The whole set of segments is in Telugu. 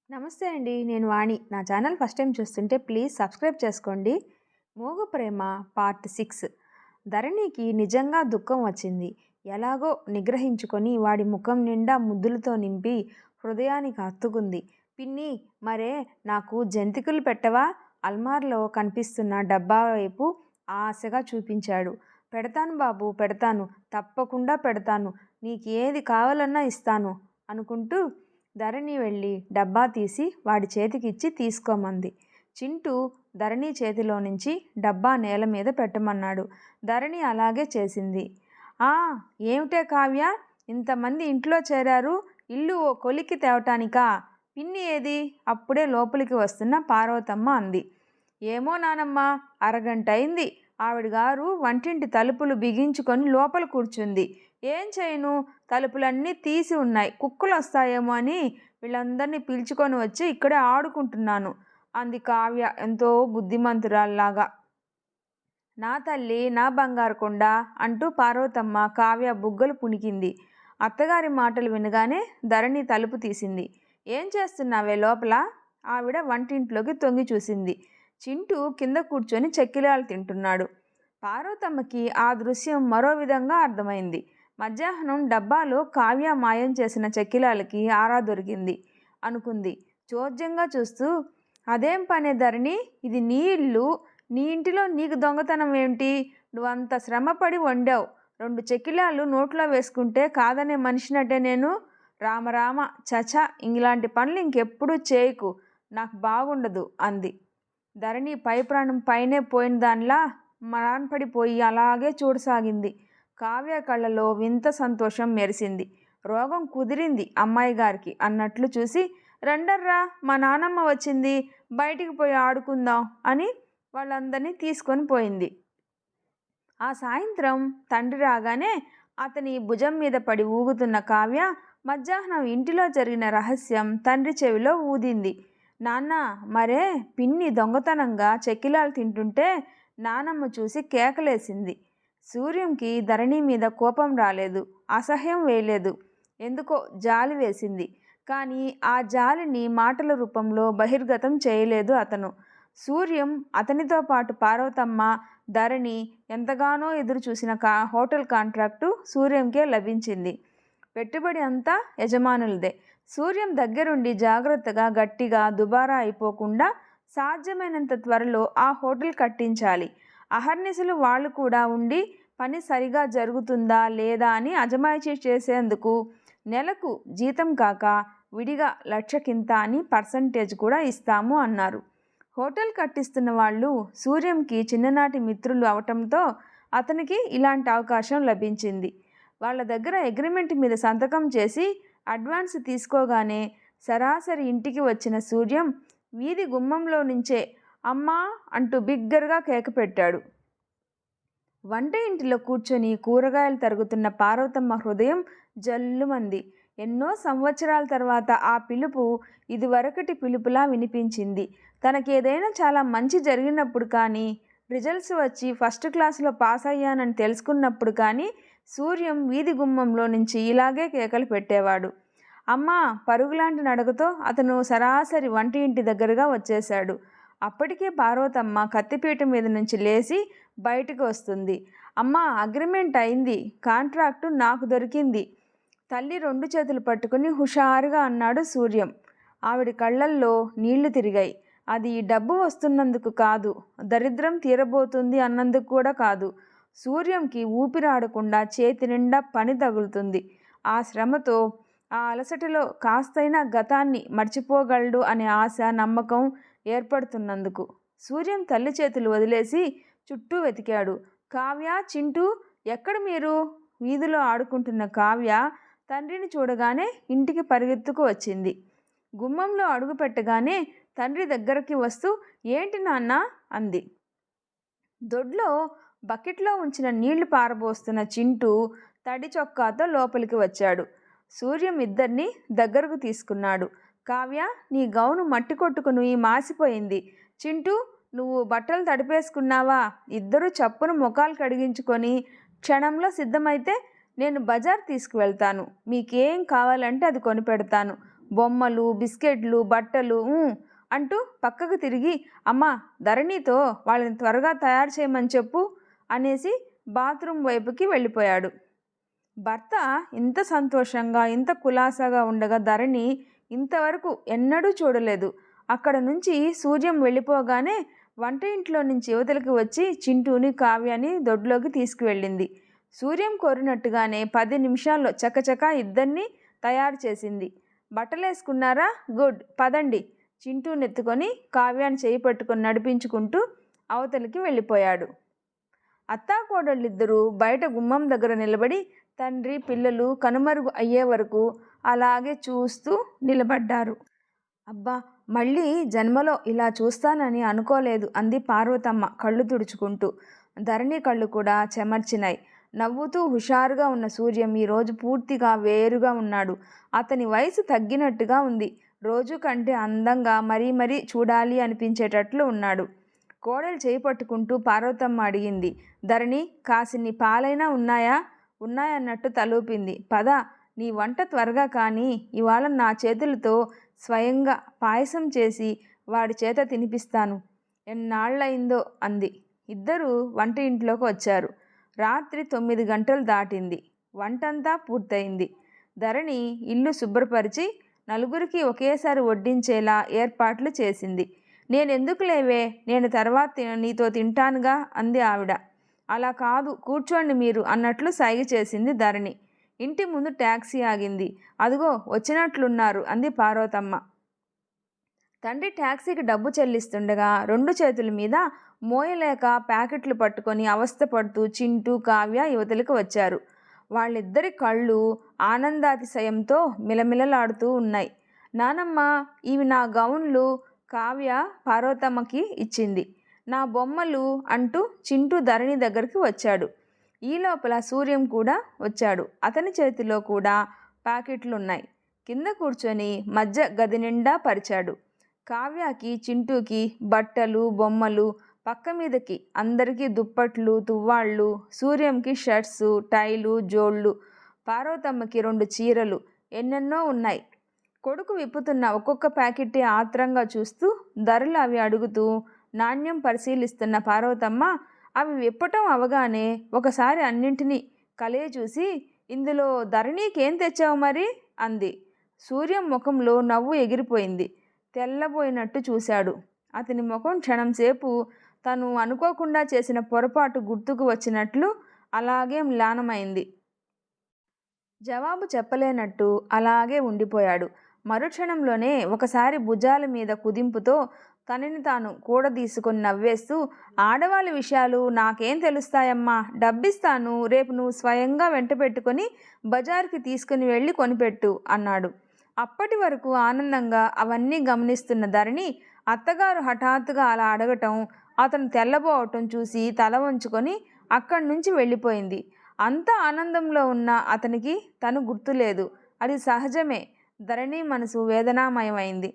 నమస్తే అండి. నేను వాణి. నా ఛానల్ ఫస్ట్ టైం చూస్తుంటే ప్లీజ్ సబ్స్క్రైబ్ చేసుకోండి. మోగ ప్రేమ పార్ట్ 6. ధరణికి నిజంగా దుఃఖం వచ్చింది. ఎలాగో నిగ్రహించుకొని వాడి ముఖం నిండా ముద్దులతో నింపి హృదయానికి హత్తుకుంది. పిన్ని, మరే నాకు జంతికలు పెట్టవా? అల్మార్లో కనిపిస్తున్న డబ్బా వైపు ఆశగా చూపించాడు. పెడతాను బాబు, పెడతాను. తప్పకుండా పెడతాను. నీకు ఏది కావాలన్నా ఇస్తాను అనుకుంటూ ధరణి వెళ్ళి డబ్బా తీసి వాడి చేతికిచ్చి తీసుకోమంది. చింటూ ధరణి చేతిలో నుంచి డబ్బా నేల మీద పెట్టమన్నాడు. ధరణి అలాగే చేసింది. ఆ, ఏమిటే కావ్య, ఇంతమంది ఇంట్లో చేరారు, ఇల్లు ఓ కొలిక్కి తేవటానికా? పిన్ని ఏది? అప్పుడే లోపలికి వస్తున్న పార్వతమ్మ అంది. ఏమో నానమ్మ, అరగంట అయింది. ఆవిడ గారు వంటింటి తలుపులు బిగించుకొని లోపల కూర్చుంది. ఏం చేయను, తలుపులన్నీ తీసి ఉన్నాయి. కుక్కలు వస్తాయేమో అని వీళ్ళందరినీ పిలుచుకొని వచ్చి ఇక్కడే ఆడుకుంటున్నాను అంది కావ్య ఎంతో బుద్ధిమంతురాల్లాగా. నా తల్లి, నా బంగారు కొండ అంటూ పార్వతమ్మ కావ్య బుగ్గలు పుణికింది. అత్తగారి మాటలు వినగానే ధరణి తలుపు తీసింది. ఏం చేస్తున్నావే లోపల? ఆవిడ వంటింట్లోకి తొంగి చూసింది. చింటూ కింద కూర్చొని చెక్కిలాలు తింటున్నాడు. పార్వతమ్మకి ఆ దృశ్యం మరో విధంగా అర్థమైంది. మధ్యాహ్నం డబ్బాలో కావ్య మాయం చేసిన చెక్కిలాలకి ఆరా దొరికింది అనుకుంది చోద్యంగా చూస్తూ. అదేం పనే ధరణి, ఇది నీ ఇల్లు, నీ ఇంటిలో నీకు దొంగతనం ఏమిటి? నువ్వంత శ్రమపడి వండావు, 2 చెక్కిలాలు నోట్లో వేసుకుంటే కాదనే మనిషినట్టే నేను? రామరామ, చచ, ఇలాంటి పనులు ఇంకెప్పుడూ చేయకు, నాకు బాగుండదు అంది. ధరణి పై ప్రాణం పైనే పోయిన దానిలా మరాన్పడిపోయి అలాగే చూడసాగింది. కావ్య కళ్ళలో వింత సంతోషం మెరిసింది. రోగం కుదిరింది అమ్మాయి గారికి అన్నట్లు చూసి, రండర్రా, మా నానమ్మ వచ్చింది, బయటికి పోయి ఆడుకుందాం అని వాళ్ళందరినీ తీసుకొని పోయింది. ఆ సాయంత్రం తండ్రి రాగానే అతని భుజం మీద పడి ఊగుతున్న కావ్య మధ్యాహ్నం ఇంటిలో జరిగిన రహస్యం తండ్రి చెవిలో ఊదింది. నాన్న, మరే పిన్ని దొంగతనంగా చెక్కిలాలు తింటుంటే నానమ్మ చూసి కేకలేసింది. సూర్యంకి ధరణి మీద కోపం రాలేదు, అసహ్యం వేయలేదు, ఎందుకో జాలి వేసింది. కానీ ఆ జాలిని మాటల రూపంలో బహిర్గతం చేయలేదు అతను. సూర్యం, అతనితో పాటు పార్వతమ్మ, ధరణి ఎంతగానో ఎదురు చూసిన హోటల్ కాంట్రాక్టు సూర్యంకే లభించింది. పెట్టుబడి అంతా యజమానులదే. సూర్యం దగ్గరుండి జాగ్రత్తగా, గట్టిగా దుబారా అయిపోకుండా సాధ్యమైనంత త్వరలో ఆ హోటల్ కట్టించాలి. అహర్నిశలు వాళ్ళు కూడా ఉండి పని సరిగా జరుగుతుందా లేదా అని అజమాయిషీ చేసేందుకు నెలకు జీతం కాక విడిగా 1,00,000కింత అని పర్సంటేజ్ కూడా ఇస్తాము అన్నారు. హోటల్ కట్టిస్తున్న వాళ్ళు సూర్యంకి చిన్ననాటి మిత్రులు అవటంతో అతనికి ఇలాంటి అవకాశం లభించింది. వాళ్ళ దగ్గర అగ్రిమెంట్ మీద సంతకం చేసి అడ్వాన్స్ తీసుకోగానే సరాసరి ఇంటికి వచ్చిన సూర్యం వీధి గుమ్మంలో నుంచే అమ్మా అంటూ బిగ్గరగా కేక పెట్టాడు. వంట ఇంటిలో కూర్చొని కూరగాయలు తరుగుతున్న పార్వతమ్మ హృదయం జల్లుమంది. ఎన్నో సంవత్సరాల తర్వాత ఆ పిలుపు ఇదివరకటి పిలుపులా వినిపించింది. తనకేదైనా చాలా మంచి జరిగినప్పుడు కానీ, రిజల్ట్స్ వచ్చి ఫస్ట్ క్లాసులో పాస్ అయ్యానని తెలుసుకున్నప్పుడు కానీ సూర్యం వీధి గుమ్మంలో నుంచి ఇలాగే కేకలు పెట్టేవాడు. అమ్మా పరుగులాంటి నడకతో అతను సరాసరి వంటి ఇంటి దగ్గరగా వచ్చేశాడు. అప్పటికే పార్వతమ్మ కత్తిపీట మీద నుంచి లేచి బయటకు వస్తుంది. అమ్మా, అగ్రిమెంట్ అయింది, కాంట్రాక్టు నాకు దొరికింది. తల్లి 2 చేతులు పట్టుకుని హుషారుగా అన్నాడు సూర్యం. ఆవిడ కళ్ళల్లో నీళ్లు తిరిగాయి. అది డబ్బు వస్తున్నందుకు కాదు, దరిద్రం తీరబోతుంది అన్నందుకు కూడా కాదు. సూర్యంకి ఊపిరాడకుండా చేతి నిండా పని తగులుతుంది. ఆ శ్రమతో, ఆ అలసటలో కాస్తైనా గతాన్ని మర్చిపోగలడు అనే ఆశ, నమ్మకం ఏర్పడుతున్నందుకు. సూర్యం తల్లి చేతులు వదిలేసి చుట్టూ వెతికాడు. కావ్య, చింటూ, ఎక్కడ మీరు? వీధిలో ఆడుకుంటున్న కావ్య తండ్రిని చూడగానే ఇంటికి పరిగెత్తుకు వచ్చింది. గుమ్మంలో అడుగు పెట్టగానే తండ్రి దగ్గరికి వస్తూ, ఏంటి నాన్న అంది. దొడ్లో బకెట్లో ఉంచిన నీళ్లు పారబోస్తున్న చింటూ తడి చొక్కాతో లోపలికి వచ్చాడు. సూర్యం ఇద్దరిని దగ్గరకు తీసుకున్నాడు. కావ్య, నీ గౌను మట్టి కొట్టుకుని మాసిపోయింది. చింటూ, నువ్వు బట్టలు తడిపేసుకున్నావా? ఇద్దరూ చప్పున ముఖాలు కడిగించుకొని క్షణంలో సిద్ధమైతే నేను బజార్ తీసుకువెళ్తాను. మీకేం కావాలంటే అది కొనిపెడతాను. బొమ్మలు, బిస్కెట్లు, బట్టలు అంటూ పక్కకు తిరిగి, అమ్మా ధరణితో వాళ్ళని త్వరగా తయారు చేయమని చెప్పు అనేసి బాత్రూమ్ వైపుకి వెళ్ళిపోయాడు. భర్త ఇంత సంతోషంగా ఇంత కులాసాగా ఉండగా ధరణి ఇంతవరకు ఎన్నడూ చూడలేదు. అక్కడ నుంచి సూర్యం వెళ్ళిపోగానే వంట ఇంట్లో నుంచి యువతలకి వచ్చి చింటూని, కావ్యాని దొడ్లోకి తీసుకువెళ్ళింది. సూర్యం కోరినట్టుగానే 10 నిమిషాల్లో చకచకా ఇద్దరిని తయారు చేసింది. బట్టలేసుకున్నారా? గుడ్, పదండి. చింటూనెత్తుకొని కావ్యాన్ని చేయి పట్టుకొని నడిపించుకుంటూ అవతలికి వెళ్ళిపోయాడు. అత్తాకోడళ్ళిద్దరూ బయట గుమ్మం దగ్గర నిలబడి తండ్రి పిల్లలు కనుమరుగు అయ్యే వరకు అలాగే చూస్తూ నిలబడ్డారు. అబ్బా, మళ్ళీ జన్మలో ఇలా చూస్తానని అనుకోలేదు అంది పార్వతమ్మ కళ్ళు తుడుచుకుంటూ. ధరణి కళ్ళు కూడా చెమర్చినాయి. నవ్వుతూ హుషారుగా ఉన్న సూర్యం ఈరోజు పూర్తిగా వేరుగా ఉన్నాడు. అతని వయసు తగ్గినట్టుగా ఉంది. రోజు కంటే అందంగా మరీ మరీ చూడాలి అనిపించేటట్లు ఉన్నాడు. కోడలు చేయి పట్టుకుంటూ పార్వతమ్మ అడిగింది. ధరణి, కాసిన్ని పాలైనా ఉన్నాయా? ఉన్నాయన్నట్టు తలూపింది. పద, నీ వంట త్వరగా కానీ ఇవాళ నా చేతులతో స్వయంగా పాయసం చేసి వాడి చేత తినిపిస్తాను. ఎన్నాళ్ళయిందో అంది. ఇద్దరూ వంట ఇంట్లోకి వచ్చారు. రాత్రి 9 గంటలు దాటింది. వంటంతా పూర్తయింది. ధరణి ఇల్లు శుభ్రపరిచి నలుగురికి ఒకేసారి వడ్డించేలా ఏర్పాట్లు చేసింది. నేనెందుకు లేవే, నేను తర్వాత నీతో తింటానుగా అంది ఆవిడ. అలా కాదు, కూర్చోండి మీరు అన్నట్లు సైగ చేసింది ధరణి. ఇంటి ముందు ట్యాక్సీ ఆగింది. అదిగో వచ్చినట్లున్నారు అంది పార్వతమ్మ. తండ్రి ట్యాక్సీకి డబ్బు చెల్లిస్తుండగా 2 చేతుల మీద మోయలేక ప్యాకెట్లు పట్టుకొని అవస్థపడుతూ చింటూ, కావ్య యువతలకు వచ్చారు. వాళ్ళిద్దరి కళ్ళు ఆనందాతిశయంతో మిలమిలలాడుతూ ఉన్నాయి. నానమ్మ, ఇవి నా గౌన్లు కావ్య పార్వతమ్మకి ఇచ్చింది. నా బొమ్మలు అంటూ చింటూ ధరణి దగ్గరికి వచ్చాడు. ఈ లోపల సూర్యం కూడా వచ్చాడు. అతని చేతిలో కూడా ప్యాకెట్లున్నాయి. కింద కూర్చొని మధ్య గది నిండా పరిచాడు. కావ్యకి, చింటూకి బట్టలు, బొమ్మలు, పక్క మీదకి అందరికీ దుప్పట్లు, తువ్వాళ్ళు, సూర్యంకి షర్ట్సు, టైలు, జోళ్ళు, పార్వతమ్మకి 2 చీరలు, ఎన్నెన్నో ఉన్నాయి. కొడుకు విప్పుతున్న ఒక్కొక్క ప్యాకెట్టే ఆత్రంగా చూస్తూ ధరలు అవి అడుగుతూ నాణ్యం పరిశీలిస్తున్న పార్వతమ్మ అవి విప్పటం అవగానే ఒకసారి అన్నింటినీ కలయ చూసి, ఇందులో ధరణికేం తెచ్చావు మరి అంది. సూర్యం ముఖంలో నవ్వు ఎగిరిపోయింది. తెల్లబోయినట్టు చూశాడు. అతని ముఖం క్షణంసేపు తను అనుకోకుండా చేసిన పొరపాటు గుర్తుకు వచ్చినట్లు అలాగే మ్లానమైంది. జవాబు చెప్పలేనట్టు అలాగే ఉండిపోయాడు. మరుక్షణంలోనే ఒకసారి భుజాల మీద కుదింపుతో తనని తాను కూడదీసుకొని నవ్వేస్తూ, ఆడవాళ్ళ విషయాలు నాకేం తెలుస్తాయమ్మా, డబ్బిస్తాను, రేపు నువ్వు స్వయంగా వెంట పెట్టుకొని బజార్కి తీసుకుని వెళ్ళి కొనిపెట్టు అన్నాడు. అప్పటి వరకు ఆనందంగా అవన్నీ గమనిస్తున్న ధరణి అత్తగారు హఠాత్తుగా అలా అడగటం, అతను తెల్లబోవటం చూసి తల వంచుకొని అక్కడి నుంచి వెళ్ళిపోయింది. అంత ఆనందంలో ఉన్న అతనికి తను గుర్తులేదు. అది సహజమే. ధరణి మనసు వేదనామయమైంది.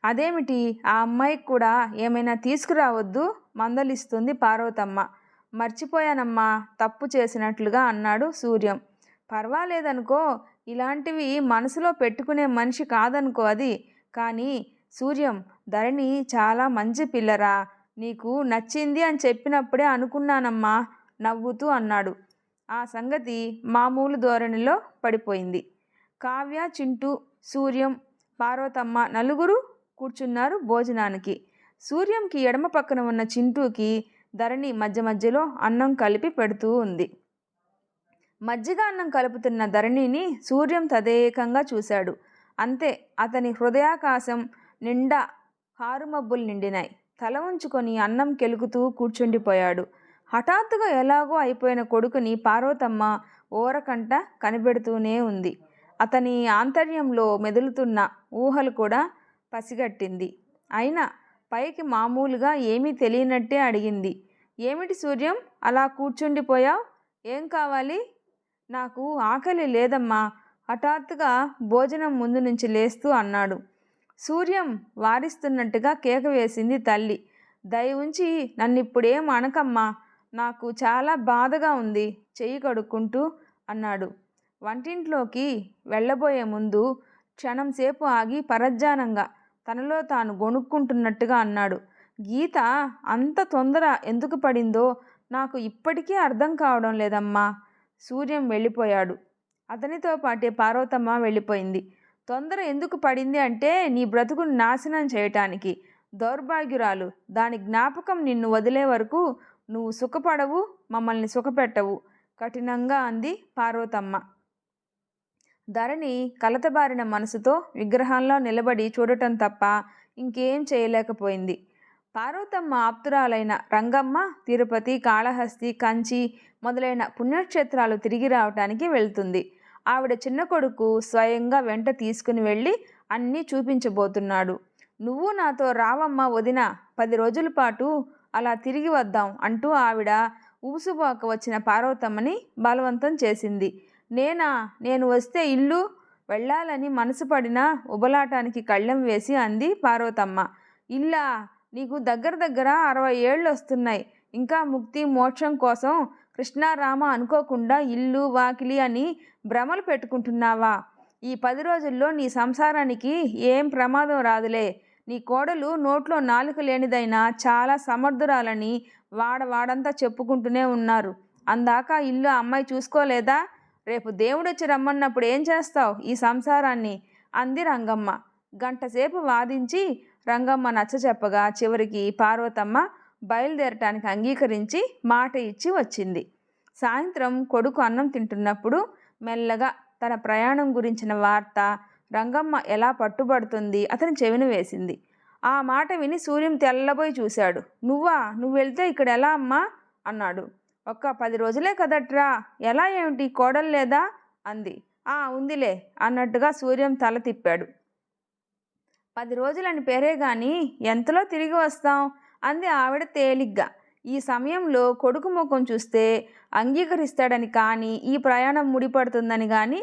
అదేమిటి, ఆ అమ్మాయికి కూడా ఏమైనా తీసుకురావద్దు మందలిస్తుంది పార్వతమ్మ. మర్చిపోయానమ్మా, తప్పు చేసినట్లుగా అన్నాడు సూర్యం. పర్వాలేదనుకో, ఇలాంటివి మనసులో పెట్టుకునే మనిషి కాదనుకో అది. కానీ సూర్యం, ధరణి చాలా మంచి పిల్లరా, నీకు నచ్చింది అని చెప్పినప్పుడే అనుకున్నానమ్మా నవ్వుతూ అన్నాడు. ఆ సంగతి మామూలు ధోరణిలో పడిపోయింది. కావ్య, చింటూ, సూర్యం, పార్వతమ్మ నలుగురు కూర్చున్నారు భోజనానికి. సూర్యంకి ఎడమ పక్కన ఉన్న చింటూకి ధరణి మధ్య మధ్యలో అన్నం కలిపి పెడుతూ ఉంది. మజ్జిగ అన్నం కలుపుతున్న ధరణిని సూర్యం తదేకంగా చూశాడు. అంతే, అతని హృదయాకాశం నిండా హారుమబ్బులు నిండినాయి. తల ఉంచుకొని అన్నం కెలుకుతూ కూర్చుండిపోయాడు. హఠాత్తుగా ఎలాగో అయిపోయిన కొడుకుని పార్వతమ్మ ఓరకంట కనిపెడుతూనే ఉంది. అతని ఆంతర్యంలో మెదులుతున్న ఊహలు కూడా పసిగట్టింది. అయినా పైకి మామూలుగా ఏమీ తెలియనట్టే అడిగింది. ఏమిటి సూర్యం, అలా కూర్చుండిపోయావు? ఏం కావాలి? నాకు ఆకలి లేదమ్మా హఠాత్తుగా భోజనం ముందు నుంచి లేస్తూ అన్నాడు. సూర్యం వారిస్తున్నట్టుగా కేక వేసింది తల్లి. దయ ఉంచి నన్నిప్పుడేం అనకమ్మా, నాకు చాలా బాధగా ఉంది చెయ్యి కడుక్కుంటూ అన్నాడు. వంటింట్లోకి వెళ్ళబోయే ముందు క్షణం సేపు ఆగి పరధ్యానంగా తనలో తాను గొణుక్కుంటున్నట్టుగా అన్నాడు. గీత అంత తొందర ఎందుకు పడిందో నాకు ఇప్పటికీ అర్థం కావడం లేదమ్మా. సూర్యం వెళ్ళిపోయాడు. అతనితో పాటే పార్వతమ్మ వెళ్ళిపోయింది. తొందర ఎందుకు పడింది అంటే నీ బ్రతుకును నాశనం చేయటానికి. దౌర్భాగ్యురాలు, దాని జ్ఞాపకం నిన్ను వదిలే వరకు నువ్వు సుఖపడవు, మమ్మల్ని సుఖపెట్టవు కఠినంగా అంది పార్వతమ్మ. ధరణి కలతబారిన మనసుతో విగ్రహంలో నిలబడి చూడటం తప్ప ఇంకేం చేయలేకపోయింది. పార్వతమ్మ ఆప్తురాలైన రంగమ్మ తిరుపతి, కాళహస్తి, కంచి మొదలైన పుణ్యక్షేత్రాలు తిరిగి రావటానికి వెళ్తుంది. ఆవిడ చిన్న కొడుకు స్వయంగా వెంట తీసుకుని వెళ్ళి అన్నీ చూపించబోతున్నాడు. నువ్వు నాతో రావమ్మ వదిన, 10 రోజుల పాటు అలా తిరిగి వద్దాం అంటూ ఆవిడ ఊసుబాక వచ్చిన పార్వతమ్మని బలవంతం చేసింది. నేను వస్తే ఇల్లు వెళ్ళాలని మనసు పడిన ఉబలాటానికి కళ్ళెం వేసి అంది పార్వతమ్మ. ఇల్లా? నీకు దగ్గర 60 ఏళ్ళు వస్తున్నాయి. ఇంకా ముక్తి మోక్షం కోసం కృష్ణారామ అనుకోకుండా ఇల్లు వాకిలి అని భ్రమలు పెట్టుకుంటున్నావా? ఈ 10 రోజుల్లో నీ సంసారానికి ఏం ప్రమాదం రాదులే. నీ కోడలు నోట్లో నాలుక లేనిదైనా చాలా సమర్థురాలని వాడంతా చెప్పుకుంటూనే ఉన్నారు. అందాక ఇల్లు అమ్మాయి చూసుకోలేదా? రేపు దేవుడొచ్చి రమ్మన్నప్పుడు ఏం చేస్తావు ఈ సంసారాన్ని? అంది రంగమ్మ. గంటసేపు వాదించి రంగమ్మ నచ్చచెప్పగా చివరికి పార్వతమ్మ బయలుదేరటానికి అంగీకరించి మాట ఇచ్చి వచ్చింది. సాయంత్రం కొడుకు అన్నం తింటున్నప్పుడు మెల్లగా తన ప్రయాణం గురించిన వార్త రంగమ్మ ఎలా పట్టుబడుతుంది అతని చెవిన వేసింది. ఆ మాట విని సూర్యం తెల్లబోయి చూశాడు. నువ్వు వెళ్తే ఇక్కడ ఎలా అమ్మా అన్నాడు. ఒక్క 10 రోజులే కదట్రా, ఎలా ఏమిటి, కోడలు లేదా అంది. ఉందిలే అన్నట్టుగా సూర్యం తల తిప్పాడు. 10 రోజులని పేరే గాని ఎంతలో తిరిగి వస్తాం అంది ఆవిడ తేలిగ్గా. ఈ సమయంలో కొడుకు ముఖం చూస్తే అంగీకరిస్తాడని కానీ ఈ ప్రయాణం ముడిపడుతుందని కానీ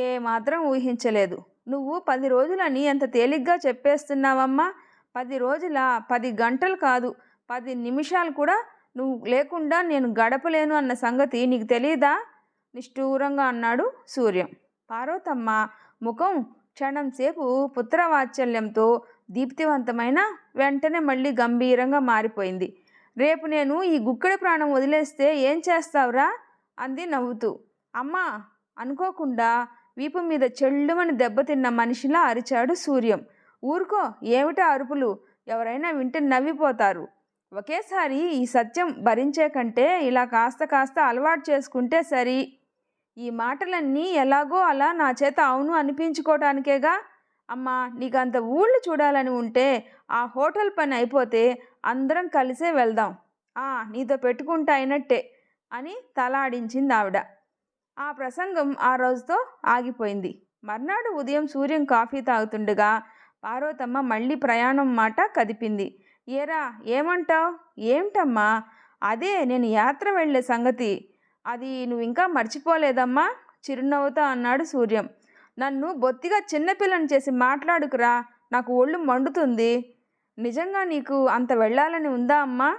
ఏమాత్రం ఊహించలేదు. నువ్వు 10 రోజులని ఎంత తేలిగ్గా చెప్పేస్తున్నావమ్మా? 10 రోజుల 10 గంటలు కాదు, 10 నిమిషాలు కూడా నువ్వు లేకుండా నేను గడపలేను అన్న సంగతి నీకు తెలీదా? నిష్ఠూరంగా అన్నాడు సూర్యం. పార్వతమ్మ ముఖం క్షణం సేపు పుత్రవాత్సల్యంతో దీప్తివంతమైన వెంటనే మళ్ళీ గంభీరంగా మారిపోయింది. రేపు నేను ఈ గుక్కడి ప్రాణం వదిలేస్తే ఏం చేస్తావురా అంది నవ్వుతూ. అమ్మా అనుకోకుండా వీపు మీద చెల్లుమని దెబ్బతిన్న మనిషిలా అరిచాడు సూర్యం. ఊరుకో, ఏమిటా అరుపులు? ఎవరైనా వింటే నవ్విపోతారు. ఒకేసారి ఈ సత్యం భరించే కంటే ఇలా కాస్త అలవాటు చేసుకుంటే సరి. ఈ మాటలన్నీ ఎలాగో అలా నా చేత అవును అనిపించుకోవటానికేగా. అమ్మా, నీకంత ఊళ్ళు చూడాలని ఉంటే ఆ హోటల్ పని అయిపోతే అందరం కలిసే వెళ్దాం. నీతో పెట్టుకుంటా అయినట్టే అని తలాడించింది ఆవిడ. ఆ ప్రసంగం ఆ రోజుతో ఆగిపోయింది. మర్నాడు ఉదయం సూర్యం కాఫీ తాగుతుండగా పార్వతమ్మ మళ్ళీ ప్రయాణం మాట కదిపింది. ఏరా, ఏమంటావు? ఏమిటమ్మా? అదే నేను యాత్ర వెళ్ళే సంగతి. అది నువ్వు ఇంకా మర్చిపోలేదమ్మా చిరునవ్వుతో అన్నాడు సూర్యం. నన్ను బొత్తిగా చిన్నపిల్లని చేసి మాట్లాడుకురా, నాకు ఒళ్ళు మండుతుంది. నిజంగా నీకు అంత వెళ్ళాలని ఉందా అమ్మా?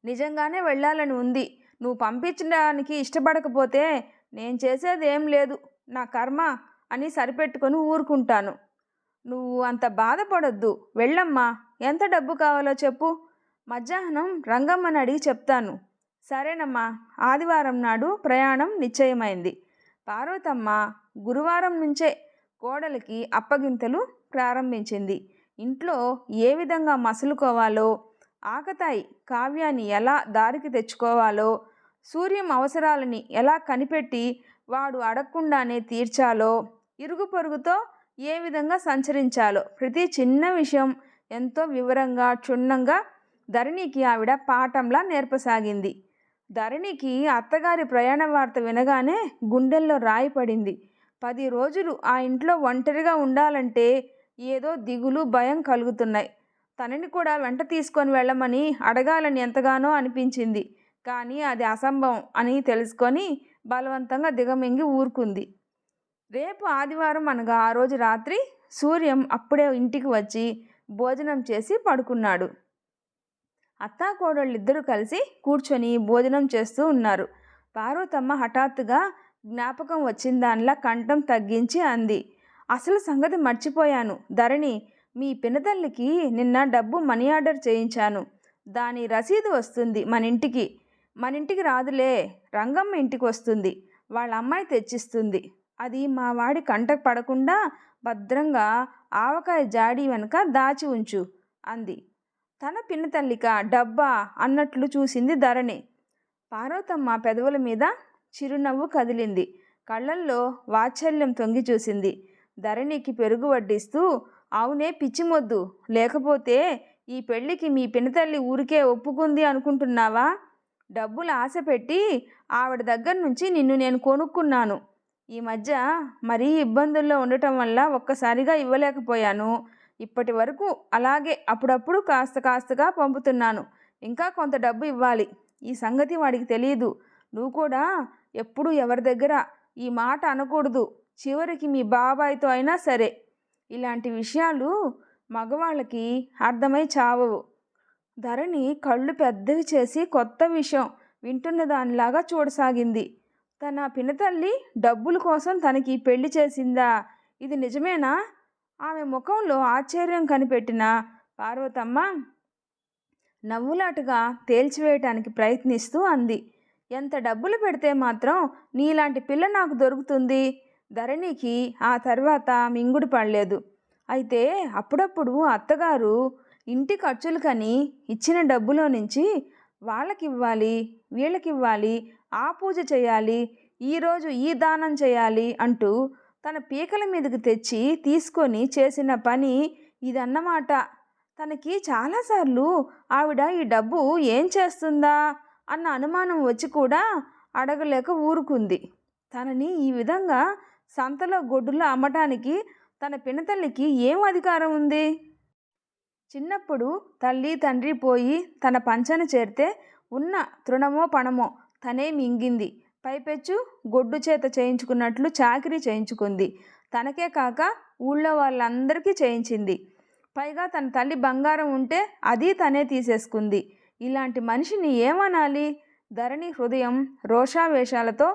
నిజంగానే వెళ్ళాలని ఉంది. నువ్వు పంపించడానికి ఇష్టపడకపోతే నేను చేసేది ఏం లేదు, నా కర్మ అని సరిపెట్టుకొని ఊరుకుంటాను. నువ్వు అంత బాధపడొద్దు, వెళ్ళమ్మా. ఎంత డబ్బు కావాలో చెప్పు, మధ్యాహ్నం రంగమ్మని అడిగి చెప్తాను. సరేనమ్మా. ఆదివారం నాడు ప్రయాణం నిశ్చయమైంది. పార్వతమ్మ గురువారం నుంచే కోడలికి అప్పగింతలు ప్రారంభించింది. ఇంట్లో ఏ విధంగా మసులుకోవాలో, ఆకతాయి కావ్యాన్ని ఎలా దారికి తెచ్చుకోవాలో, సూర్యం అవసరాలని ఎలా కనిపెట్టి వాడు అడగకుండానే తీర్చాలో, ఇరుగు పొరుగుతో ఏ విధంగా సంచరించాలో ప్రతి చిన్న విషయం ఎంతో వివరంగా క్షుణ్ణంగా ధరణికి ఆవిడ పాఠంలా నేర్పసాగింది. ధరణికి అత్తగారి ప్రయాణ వార్త వినగానే గుండెల్లో రాయి పడింది. 10 రోజులు ఆ ఇంట్లో ఒంటరిగా ఉండాలంటే ఏదో దిగులు భయం కలుగుతున్నాయి. తనని కూడా వెంట తీసుకొని వెళ్ళమని అడగాలని ఎంతగానో అనిపించింది. కానీ అది అసంభవం అని తెలుసుకొని బలవంతంగా దిగమింగి ఊరుకుంది. రేపు ఆదివారం అనగా ఆ రోజు రాత్రి సూర్యం అప్పుడే ఇంటికి వచ్చి భోజనం చేసి పడుకున్నాడు. అత్తాకోడళ్ళిద్దరూ కలిసి కూర్చొని భోజనం చేస్తూ ఉన్నారు. పార్వతమ్మ హఠాత్తుగా జ్ఞాపకం వచ్చిందానిలా కంఠం తగ్గించి అంది. అసలు సంగతి మర్చిపోయాను ధరణి. మీ పినతల్లికి నిన్న డబ్బు మనీ ఆర్డర్ చేయించాను. దాని రసీదు వస్తుంది మన ఇంటికి రాదులే, రంగమ్మ ఇంటికి వస్తుంది. వాళ్ళ అమ్మాయి తెచ్చిస్తుంది. అది మా వాడి కంటకు పడకుండా భద్రంగా ఆవకాయ జాడీ వెనక దాచి ఉంచు అంది. తన పినతల్లిక డబ్బా అన్నట్లు చూసింది ధరణి. పార్వతమ్మ పెదవుల మీద చిరునవ్వు కదిలింది. కళ్ళల్లో వాత్సల్యం తొంగి చూసింది. ధరణికి పెరుగు వడ్డిస్తూ, అవునే పిచ్చిమొద్దు, లేకపోతే ఈ పెళ్ళికి మీ పినతల్లి ఊరికే ఒప్పుకుంది అనుకుంటున్నావా? డబ్బులు ఆశ పెట్టి ఆవిడ దగ్గర నుంచి నిన్ను నేను కొనుక్కున్నాను. ఈ మధ్య మరీ ఇబ్బందుల్లో ఉండటం వల్ల ఒక్కసారిగా ఇవ్వలేకపోయాను. ఇప్పటి వరకు అలాగే అప్పుడప్పుడు కాస్త కాస్తగా పంపుతున్నాను. ఇంకా కొంత డబ్బు ఇవ్వాలి. ఈ సంగతి వాడికి తెలియదు. నువ్వు కూడా ఎప్పుడు ఎవరి దగ్గర ఈ మాట అనకూడదు. చివరికి మీ బాబాయ్తో అయినా సరే. ఇలాంటి విషయాలు మగవాళ్ళకి అర్థమై చావవు. ధరణి కళ్ళు పెద్దవి చేసి కొత్త విషయం వింటున్న దానిలాగా చూడసాగింది. తన పినతల్లి డబ్బుల కోసం తనకి పెళ్లి చేసిందా? ఇది నిజమేనా? ఆమె ముఖంలో ఆశ్చర్యం కనిపెట్టిన పార్వతమ్మ నవ్వులాటగా తేల్చివేయటానికి ప్రయత్నిస్తూ అంది. ఎంత డబ్బులు పెడితే మాత్రం నీలాంటి పిల్ల నాకు దొరుకుతుంది? ధరణికి ఆ తర్వాత మింగుడు పడలేదు. అయితే అప్పుడప్పుడు అత్తగారు ఇంటి ఖర్చులకని ఇచ్చిన డబ్బులో నుంచి వాళ్ళకివ్వాలి, వీళ్ళకివ్వాలి, ఆ పూజ చేయాలి, ఈరోజు ఈ దానం చేయాలి అంటూ తన పీకల మీదకి తెచ్చి తీసుకొని చేసిన పని ఇదన్నమాట. తనకి చాలాసార్లు ఆవిడ ఈ డబ్బు ఏం చేస్తుందా అన్న అనుమానం వచ్చి కూడా అడగలేక ఊరుకుంది. తనని ఈ విధంగా సంతలో గొడ్డులో అమ్మటానికి తన పినతల్లికి ఏం అధికారం ఉంది? చిన్నప్పుడు తల్లి తండ్రి పోయి తన పంచన చేరితే ఉన్న తృణమో పణమో తనే మింగింది. పైపెచ్చు గొడ్డు చేత చేయించుకున్నట్లు చాకిరీ చేయించుకుంది. తనకే కాక ఊళ్ళో వాళ్ళందరికీ చేయించింది. పైగా తన తల్లి బంగారం ఉంటే అది తనే తీసేసుకుంది. ఇలాంటి మనిషిని ఏమనాలి? ధరణి హృదయం రోషావేశాలతో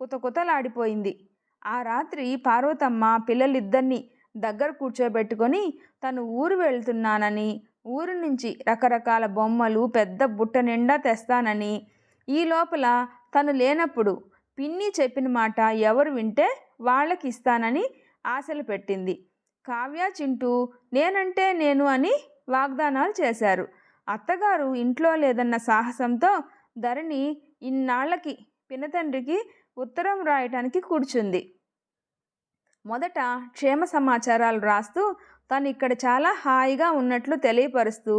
కుతకుతలాడిపోయింది. ఆ రాత్రి పార్వతమ్మ పిల్లలిద్దరినీ దగ్గర కూర్చోబెట్టుకొని తను ఊరు వెళ్తున్నానని, ఊరు నుంచి రకరకాల బొమ్మలు పెద్ద బుట్ట నిండా తెస్తానని, ఈ లోపల తను లేనప్పుడు పిన్ని చెప్పిన మాట ఎవరు వింటే వాళ్ళకి ఇస్తానని ఆశలు పెట్టింది. కావ్య, చింటూ నేనంటే నేను అని వాగ్దానాలు చేశారు. అత్తగారు ఇంట్లో లేదన్న సాహసంతో ధరణి ఇన్నాళ్లకి పినతండ్రికి ఉత్తరం రాయటానికి కూర్చుంది. మొదట క్షేమ సమాచారాలు రాస్తూ తను ఇక్కడ చాలా హాయిగా ఉన్నట్లు తెలియపరుస్తూ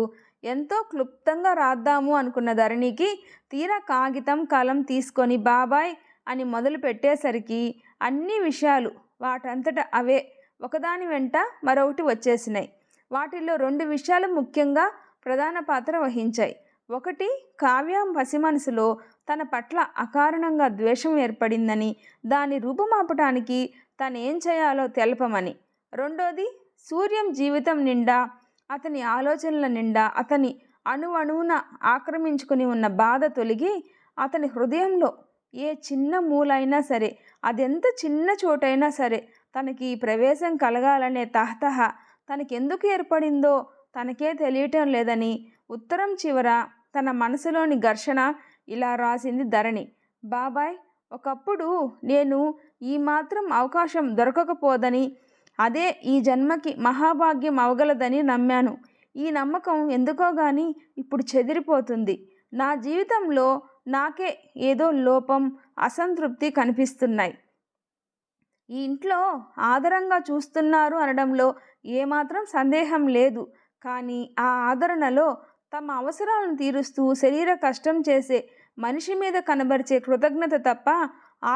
ఎంతో క్లుప్తంగా రాద్దాము అనుకున్న ధరణికి తీరా కాగితం కలం తీసుకొని బాబాయ్ అని మొదలు పెట్టేసరికి అన్ని విషయాలు వాటంతట అవే ఒకదాని వెంట మరొకటి వచ్చేసినాయి. వాటిల్లో 2 విషయాలు ముఖ్యంగా ప్రధాన పాత్ర వహించాయి. ఒకటి, కావ్య పసిమనసులో తన పట్ల అకారణంగా ద్వేషం ఏర్పడిందని, దాన్ని రూపుమాపటానికి తనేం చేయాలో తెలపమని. రెండోది, సూర్యం జీవితం నిండా, అతని ఆలోచనల నిండా అతని అణువణువున ఆక్రమించుకుని ఉన్న బాధ తొలగి అతని హృదయంలో ఏ చిన్న మూలైనా సరే, అదెంత చిన్న చోటైనా సరే తనకి ప్రవేశం కలగాలనే తహతహ తనకెందుకు ఏర్పడిందో తనకే తెలియటం లేదని ఉత్తరం చివర తన మనసులోని ఘర్షణ ఇలా రాసింది ధరణి. బాబాయ్, ఒకప్పుడు నేను ఈ మాత్రం అవకాశం దొరకకపోదని, అదే ఈ జన్మకి మహాభాగ్యం అవగలదని నమ్మాను. ఈ నమ్మకం ఎందుకో గాని ఇప్పుడు చెదిరిపోతుంది. నా జీవితంలో నాకే ఏదో లోపం, అసంతృప్తి కనిపిస్తున్నాయి. ఈ ఇంట్లో ఆదరంగా చూస్తున్నారు అనడంలో ఏమాత్రం సందేహం లేదు. కానీ ఆ ఆదరణలో తమ అవసరాలను తీరుస్తూ శరీర కష్టం చేసే మనిషి మీద కనబరిచే కృతజ్ఞత తప్ప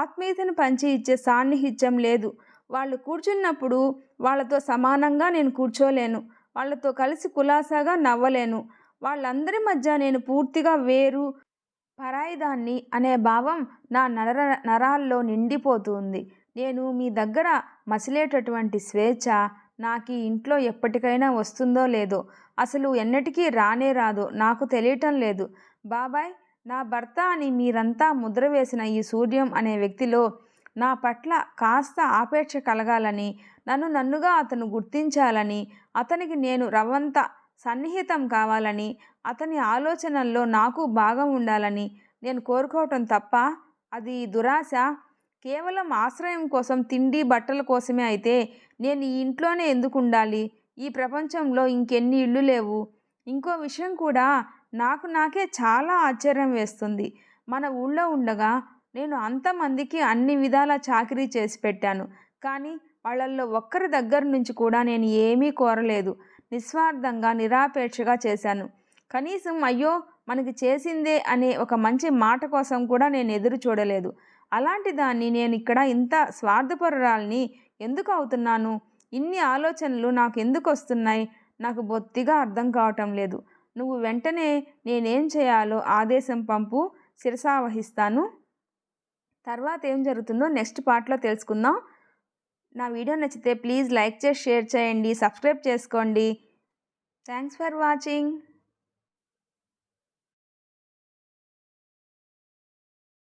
ఆత్మీయతను పంచి ఇచ్చే సాన్నిహిత్యం లేదు. వాళ్ళు కూర్చున్నప్పుడు వాళ్ళతో సమానంగా నేను కూర్చోలేను. వాళ్ళతో కలిసి కులాసాగా నవ్వలేను. వాళ్ళందరి మధ్య నేను పూర్తిగా వేరు, పరాయిదాన్ని అనే భావం నా నరాల్లో నిండిపోతుంది. నేను మీ దగ్గర మసిలేటటువంటి స్వేచ్ఛ నాకు ఈ ఇంట్లో ఎప్పటికైనా వస్తుందో లేదో, అసలు ఎన్నటికీ రానే రాదో నాకు తెలియటం లేదు. బాబాయ్, నా భర్త అని మీరంతా ముద్ర వేసిన ఈ సూర్యం అనే వ్యక్తిలో నా పట్ల కాస్త ఆపేక్ష కలగాలని, నన్నుగా అతను గుర్తించాలని, అతనికి నేను రవ్వంత సన్నిహితం కావాలని, అతని ఆలోచనల్లో నాకు భాగం ఉండాలని నేను కోరుకోవటం తప్ప అది దురాశ. కేవలం ఆశ్రయం కోసం, తిండి బట్టల కోసమే అయితే నేను ఈ ఇంట్లోనే ఎందుకు ఉండాలి? ఈ ప్రపంచంలో ఇంకెన్ని ఇళ్ళు లేవు? ఇంకో విషయం కూడా నాకే చాలా ఆశ్చర్యం వేస్తుంది. మన ఊళ్ళో ఉండగా నేను అంతమందికి అన్ని విధాలా చాకిరీ చేసి పెట్టాను. కానీ వాళ్ళల్లో ఒక్కరి దగ్గర నుంచి కూడా నేను ఏమీ కోరలేదు. నిస్వార్థంగా, నిరాపేక్షగా చేశాను. కనీసం అయ్యో మనకి చేసిందే అనే ఒక మంచి మాట కోసం కూడా నేను ఎదురు చూడలేదు. అలాంటి దాన్ని నేను ఇక్కడ ఇంత స్వార్థపరురాల్ని ఎందుకు అవుతున్నాను? ఇన్ని ఆలోచనలు నాకు ఎందుకు వస్తున్నాయి? నాకు బొత్తిగా అర్థం కావటం లేదు. నువ్వు వెంటనే నేనేం చేయాలో ఆదేశం పంపు, శిరసావహిస్తాను. తర్వాత ఏం జరుగుతుందో నెక్స్ట్ పార్ట్లో తెలుసుకుందాం. నా వీడియో నచ్చితే ప్లీజ్ లైక్ చేసి షేర్ చేయండి, సబ్స్క్రైబ్ చేసుకోండి. Thanks for watching.